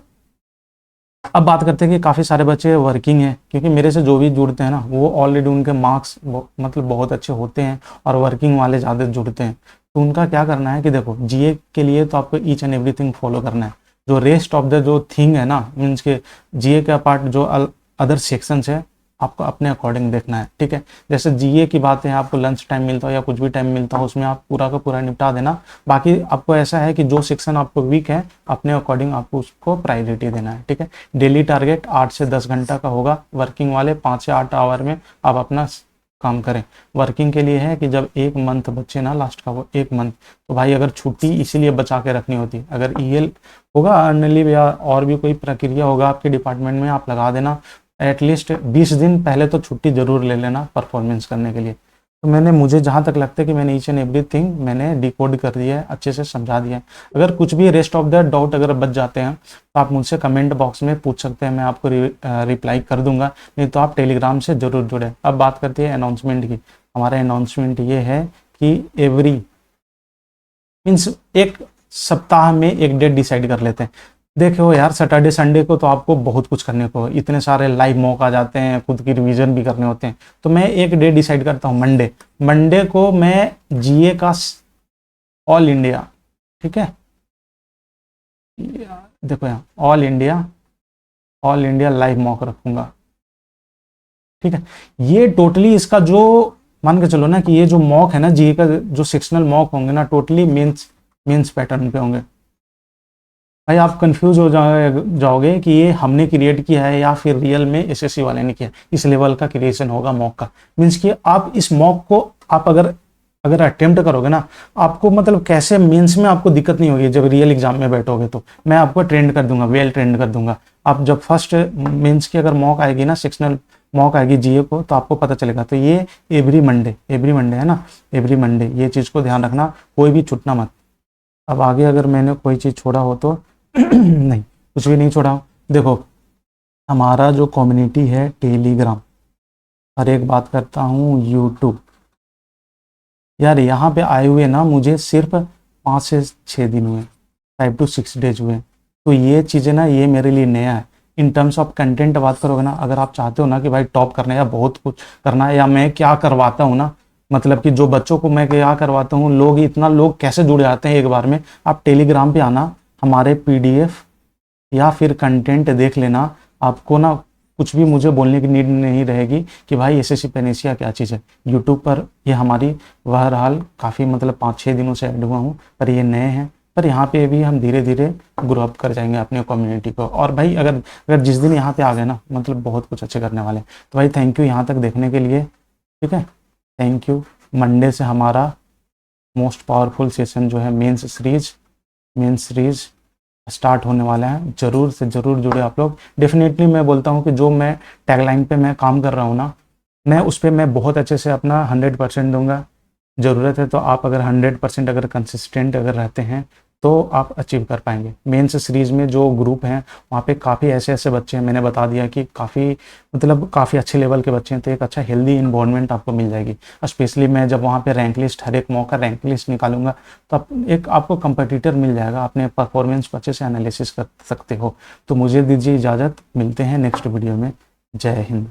अब बात करते हैं कि काफ़ी सारे बच्चे वर्किंग हैं, क्योंकि मेरे से जो भी जुड़ते हैं ना, वो ऑलरेडी उनके मार्क्स मतलब बहुत अच्छे होते हैं और वर्किंग वाले ज़्यादा जुड़ते हैं। तो उनका क्या करना है कि देखो जीए के लिए तो आपको ईच एंड एवरीथिंग फॉलो करना है। जो रेस्ट ऑफ द जो थिंग है ना, मीन्स के जीए का पार्ट जो अदर सेक्शंस है, आपको अपने अकॉर्डिंग देखना है, ठीक है। जैसे जीए की बात है, आपको लंच टाइम मिलता हो या कुछ भी टाइम मिलता हो, उसमें आप पूरा का पूरा निपटा देना। बाकी आपको ऐसा है कि जो सेक्शन आपको वीक है, अपने अकॉर्डिंग आपको उसको प्रायोरिटी देना है, ठीक है। डेली टारगेट 8 से 10 घंटा का होगा। वर्किंग वाले 5 से 8 आवर में आप अपना काम करें। वर्किंग के लिए है कि जब 1 मंथ बचे ना, लास्ट का वो 1 मंथ, तो भाई अगर छुट्टी इसीलिए बचा के रखनी होती, अगर ईएल होगा अर्न लीव या और भी कोई प्रक्रिया होगा आपके डिपार्टमेंट में, आप लगा देना। एटलीस्ट 20 दिन पहले तो छुट्टी जरूर ले लेना परफॉर्मेंस करने के लिए। तो मुझे जहाँ तक लगता है कि मैंने ईच एंड एवरीथिंग मैंने डिकोड कर दिया है, अच्छे से समझा दिया है। अगर कुछ भी रेस्ट ऑफ द डाउट अगर बच जाते हैं तो आप मुझसे कमेंट बॉक्स में पूछ सकते हैं, मैं आपको रिप्लाई कर दूंगा। नहीं तो आप टेलीग्राम से जरूर जुड़े। अब बात करते हैं अनाउंसमेंट की। हमारा अनाउंसमेंट ये है कि एवरी मीन्स एक सप्ताह में एक डेट डिसाइड कर लेते हैं। देखो यार सैटरडे संडे को तो आपको बहुत कुछ करने को, इतने सारे लाइव मॉक आ जाते हैं, खुद की रिवीजन भी करने होते हैं। तो मैं एक डे डिसाइड करता हूँ मंडे को मैं जीए का ऑल इंडिया, ठीक है, देखो यहाँ ऑल इंडिया लाइव मॉक रखूंगा, ठीक है। ये टोटली इसका जो मान के चलो ना कि ये जो मॉक है ना जीए का, जो सेक्शनल मॉक होंगे ना, टोटली मेंस पैटर्न पे होंगे। भाई आप कंफ्यूज हो जाओगे कि ये हमने क्रिएट किया है या फिर रियल में एसएससी वाले ने किया। इस लेवल का क्रिएशन होगा मॉक का। मीन्स कि आप इस मॉक को आप अगर अटेम्प्ट करोगे ना, आपको मतलब कैसे मेंस में आपको दिक्कत नहीं होगी। जब रियल एग्जाम में बैठोगे तो मैं आपको ट्रेंड कर दूंगा, वेल ट्रेंड कर दूंगा। आप जब फर्स्ट मेंस की अगर मॉक आएगी ना, सेक्शनल मॉक आएगी जीए को, तो आपको पता चलेगा। तो ये एवरी मंडे है ना, एवरी मंडे, ये चीज़ को ध्यान रखना, कोई भी छूटना मत। अब आगे अगर मैंने कोई चीज़ छोड़ा हो तो नहीं, कुछ भी नहीं छोड़ा हो। देखो हमारा जो कम्युनिटी है टेलीग्राम, और एक बात करता हूँ यूट्यूब, यार यहाँ पे आए हुए ना मुझे सिर्फ 5 से 6 दिन हुए, 5 to 6 डेज हुए। तो ये चीज़ें ना ये मेरे लिए नया है। इन टर्म्स ऑफ कंटेंट बात करोगे ना, अगर आप चाहते हो ना कि भाई टॉप करना है या बहुत कुछ करना है, या मैं क्या करवाता हूँ ना, मतलब कि जो बच्चों को मैं क्या करवाता हूँ, लोग कैसे जुड़ जाते हैं एक बार में, आप टेलीग्राम पे आना, हमारे पीडीएफ या फिर कंटेंट देख लेना। आपको ना कुछ भी मुझे बोलने की नीड नहीं रहेगी कि भाई एसएससी पैनेसिया क्या चीज़ है। यूट्यूब पर ये हमारी बहरहाल काफ़ी मतलब 5-6 दिनों से ऐड हुआ हूँ, पर ये नए हैं। पर यहाँ पे भी हम धीरे धीरे ग्रो अप कर जाएंगे अपने कम्युनिटी को। और भाई अगर जिस दिन यहाँ पे आ गए ना, मतलब बहुत कुछ अच्छे करने वाले हैं। तो भाई थैंक यू यहाँ तक देखने के लिए, ठीक है, थैंक यू। मंडे से हमारा मोस्ट पावरफुल सेशन जो है मेंस सीरीज स्टार्ट होने वाला है। जरूर से जरूर जुड़े आप लोग। डेफिनेटली मैं बोलता हूँ कि जो मैं टैगलाइन पे मैं काम कर रहा हूँ ना, मैं उस पर मैं बहुत अच्छे से अपना 100% दूंगा। ज़रूरत है तो आप अगर 100% अगर कंसिस्टेंट अगर रहते हैं तो आप अचीव कर पाएंगे। मेंस सीरीज़ में जो ग्रुप हैं वहाँ पे काफ़ी ऐसे ऐसे बच्चे हैं, मैंने बता दिया कि काफ़ी मतलब काफ़ी अच्छे लेवल के बच्चे हैं, तो एक अच्छा हेल्दी इन्वायरमेंट आपको मिल जाएगी। स्पेशली मैं जब वहाँ पे रैंक लिस्ट, हर एक मॉक का रैंक लिस्ट निकालूंगा, तो एक आपको कंपटीटर मिल जाएगा, अपने परफॉर्मेंस को अच्छे से एनालिसिस कर सकते हो। तो मुझे दीजिए इजाज़त, मिलते हैं नेक्स्ट वीडियो में। जय हिंद।